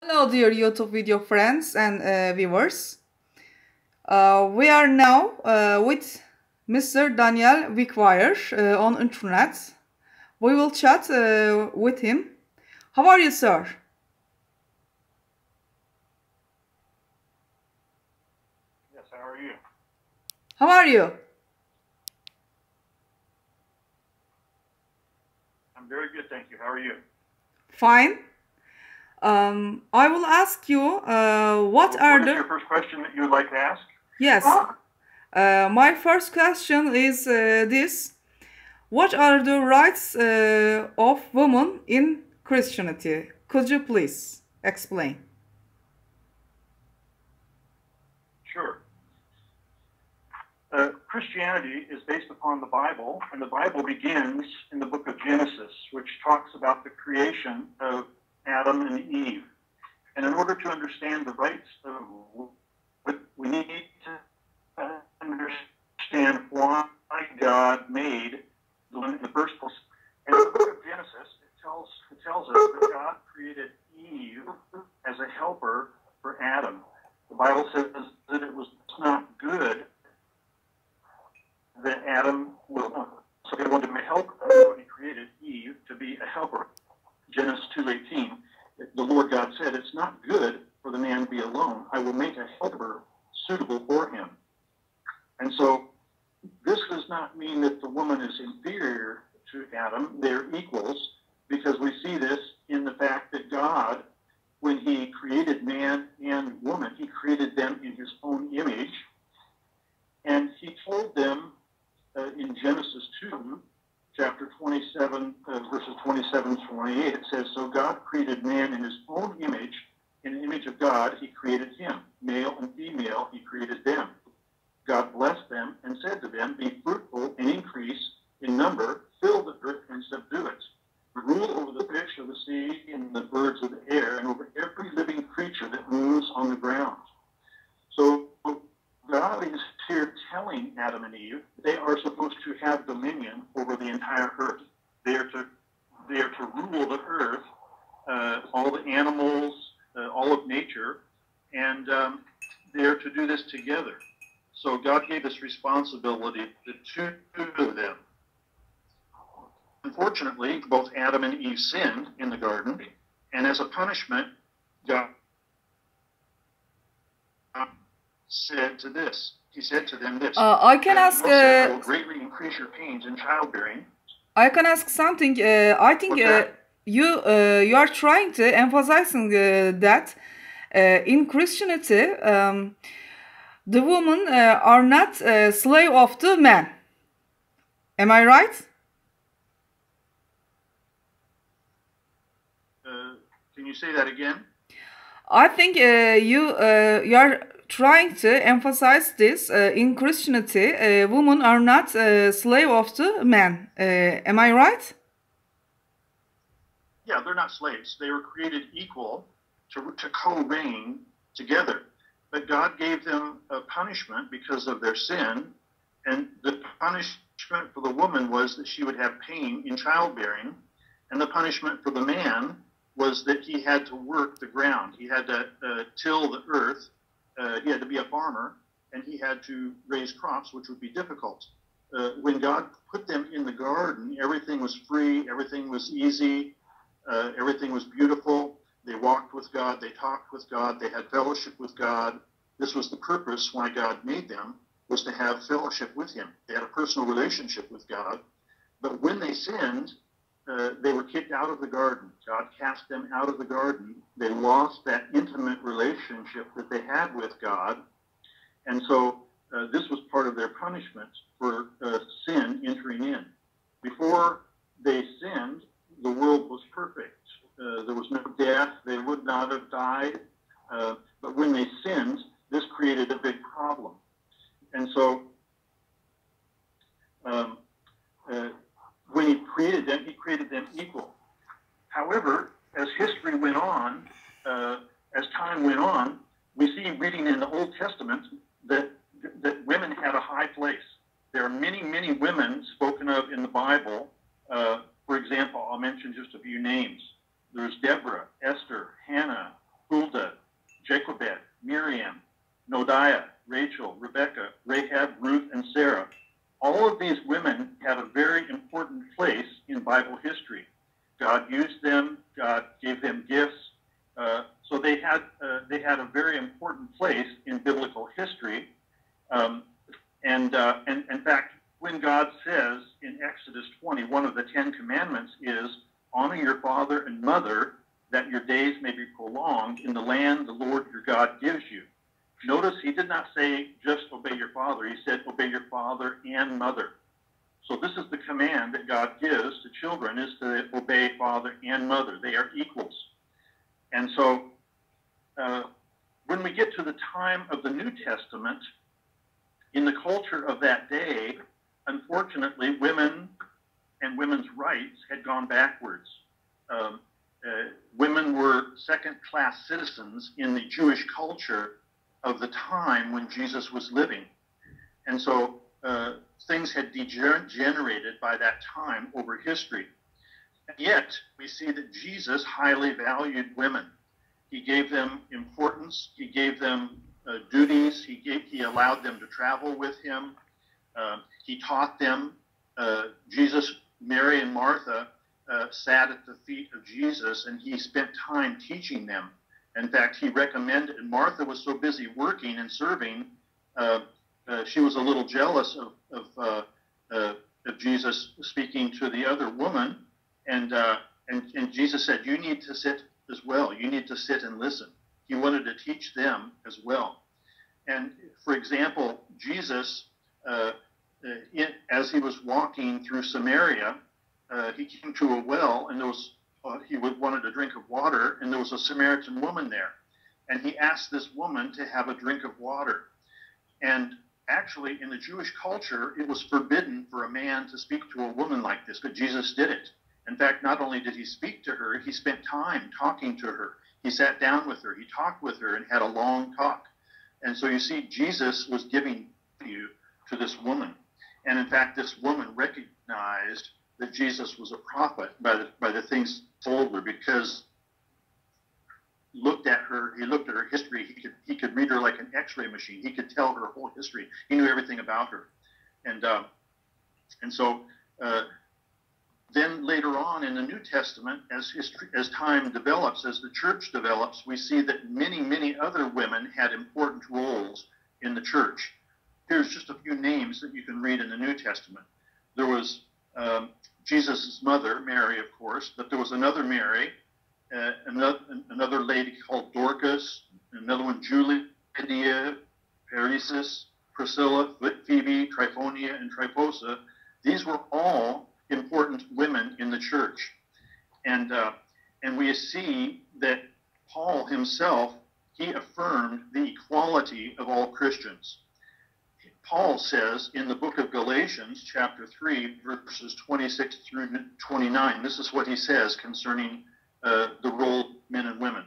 Hello, dear YouTube video friends and viewers. We are now with Mr. Daniel Wickwire on internet. We will chat with him. How are you, sir? Yes, how are you? How are you? I'm very good, thank you. How are you? Fine. I will ask you what are What is your first question that you would like to ask? Yes. My first question is this. What are the rights of women in Christianity? Could you please explain? Sure. Christianity is based upon the Bible, and the Bible begins in the book of Genesis, which talks about the creation of Adam and Eve. And in order to understand the rights of women, we need to understand why God made the woman in the first place. In the book of Genesis, it tells us that God created Eve as a helper for Adam. The Bible says that it was not good that Adam was, so he wanted to help her, so he created Eve to be a helper. Genesis 2:18, the Lord God said, "It's not good for the man to be alone. I will make a helper suitable for him." And so this does not mean that the woman is inferior to Adam. They're equals, because we see this in the fact that God, when he created man and woman, he created them in his own image. And he told them in Genesis 2, chapter 27, verses 27 to 28, it says, "So God created man in his own image. In the image of God, he created him. Male and female, he created them. God blessed them and said to them, 'Be fruitful and increase in number, fill the earth and subdue it. Rule over the fish of the sea and the birds of the air, and over every living creature that moves on the ground.'" So God is here telling Adam and Eve they are supposed to have dominion over the entire earth. They are to rule the earth, all the animals, all of nature, and they are to do this together. So God gave this responsibility to two of them. Unfortunately, both Adam and Eve sinned in the garden, and as a punishment, God said to this. He said to them this. I can ask. I will greatly increase your pains in childbearing. I can ask something. I think you are trying to emphasizing that in Christianity, the women are not slave of the man. Am I right? Can you say that again? I think you are trying to emphasize this in Christianity. Women are not slave of the man. Am I right? Yeah, they're not slaves. They were created equal to co-reign together. But God gave them a punishment because of their sin, and the punishment for the woman was that she would have pain in childbearing, and the punishment for the man was that he had to work the ground. He had to till the earth. He had to be a farmer, and he had to raise crops, which would be difficult. When God put them in the garden, everything was free, everything was easy, everything was beautiful. They walked with God, they talked with God, they had fellowship with God. This was the purpose why God made them, was to have fellowship with him. They had a personal relationship with God. But when they sinned, they were kicked out of the garden. God cast them out of the garden. They lost that intimate relationship that they had with God. And so this was part of their punishment for sin entering in. Before they sinned, the world was perfect. There was no death. They would not have died. But when they sinned, this created a big problem. And so when he created them equal. However, as history went on, as time went on, we see reading in the Old Testament that women had a high place. There are many, many women spoken of in the Bible. For example, I'll mention just a few names. There's Deborah, Esther, Hannah, who Noadiah, Rachel, Rebecca, Rahab, Ruth, and Sarah. All of these women had a very important place in Bible history. God used them. God gave them gifts. So they had a very important place in biblical history. And in fact, when God says in Exodus 20, one of the 10 commandments is, honor your father and mother, that your days may be prolonged in the land the Lord your God gives you. Notice he did not say just obey your father. He said obey your father and mother. So this is the command that God gives to children, is to obey father and mother. They are equals. And so when we get to the time of the New Testament, in the culture of that day, unfortunately, women and women's rights had gone backwards. Women were second-class citizens in the Jewish culture of the time when Jesus was living. And so things had degenerated by that time over history. And yet, we see that Jesus highly valued women. He gave them importance. He gave them duties. He allowed them to travel with him. He taught them. Jesus, Mary, and Martha sat at the feet of Jesus, and he spent time teaching them. In fact, he recommended, and Martha was so busy working and serving, she was a little jealous of Jesus speaking to the other woman, and Jesus said, you need to sit as well. You need to sit and listen. He wanted to teach them as well. And for example, Jesus, as he was walking through Samaria, he came to a well, and there was he wanted a drink of water, and there was a Samaritan woman there. And he asked this woman to have a drink of water. And actually, in the Jewish culture, it was forbidden for a man to speak to a woman like this, but Jesus did it. In fact, not only did he speak to her, he spent time talking to her. He sat down with her, he talked with her, and had a long talk. And so you see, Jesus was giving value to this woman. And in fact, this woman recognized that Jesus was a prophet by the things told her, because he looked at her history. He could read her like an X-ray machine. He could tell her whole history. He knew everything about her. And so then later on in the New Testament, as time develops, as the church develops, we see that many other women had important roles in the church. Here's just a few names that you can read in the New Testament. There was Jesus' mother, Mary, of course, but there was another Mary, another lady called Dorcas, another one, Julia, Lydia, Paresis, Priscilla, Phoebe, Tryphonia, and Tryphosa. These were all important women in the church. And we see that Paul himself, he affirmed the equality of all Christians. Paul says in the book of Galatians, chapter 3, verses 26 through 29, this is what he says concerning the role of men and women.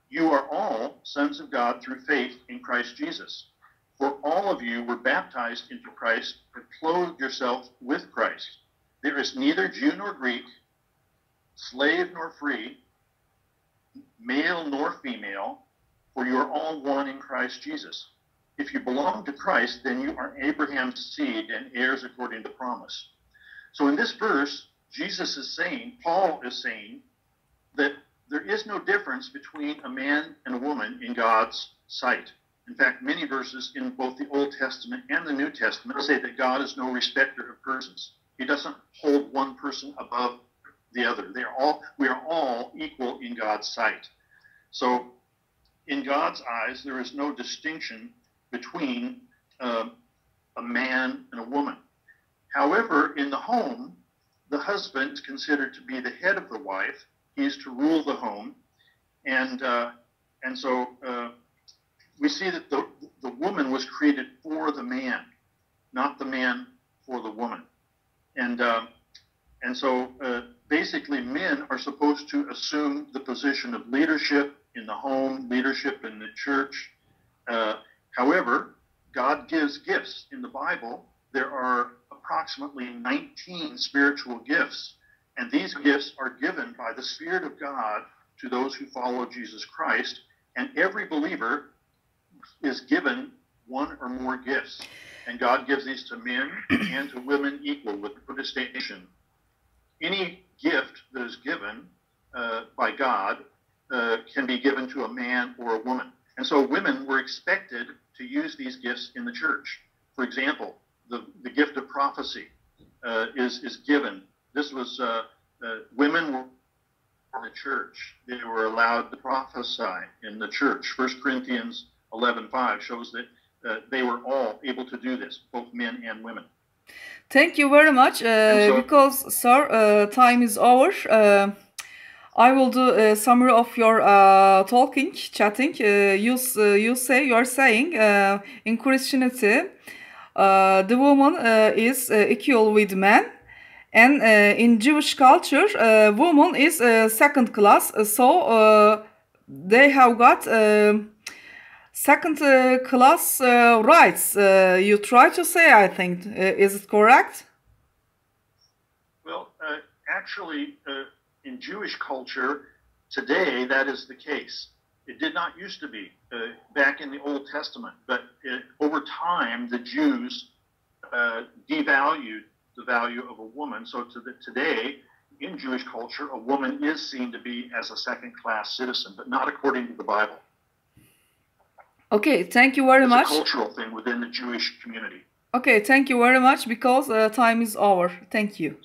You are all sons of God through faith in Christ Jesus. For all of you were baptized into Christ and clothed yourselves with Christ. There is neither Jew nor Greek, slave nor free, male nor female, for you are all one in Christ Jesus. If you belong to Christ, then you are Abraham's seed and heirs according to promise. So in this verse, Jesus is saying, Paul is saying, that there is no difference between a man and a woman in God's sight. In fact, many verses in both the Old Testament and the New Testament say that God is no respecter of persons. He doesn't hold one person above the other. We are all equal in God's sight. So in God's eyes, there is no distinction between a man and a woman. However, in the home, the husband is considered to be the head of the wife. He is to rule the home. And so we see that the woman was created for the man, not the man for the woman. And so basically men are supposed to assume the position of leadership in the home, leadership in the church. However, God gives gifts. In the Bible, there are approximately 19 spiritual gifts. And these gifts are given by the Spirit of God to those who follow Jesus Christ. And every believer is given one or more gifts, and God gives these to men and to women equal with no distinction. Any gift that is given by God can be given to a man or a woman. And so women were expected to use these gifts in the church. For example, the gift of prophecy is given. This was women were in the church. They were allowed to prophesy in the church. 1 Corinthians 11:5 shows that they were all able to do this, both men and women. Thank you very much. Because, sir, time is over. I will do a summary of your chatting. You're saying in Christianity, the woman is equal with man, and in Jewish culture, woman is second class. So they have got second class rights. You try to say, I think, is it correct? Well, actually, in Jewish culture today, that is the case. It did not used to be back in the Old Testament, but over time, the Jews devalued the value of a woman. So today, in Jewish culture, a woman is seen to be as a second-class citizen, but not according to the Bible. Okay, thank you very much. It's a cultural thing within the Jewish community. Okay, thank you very much, because time is over. Thank you.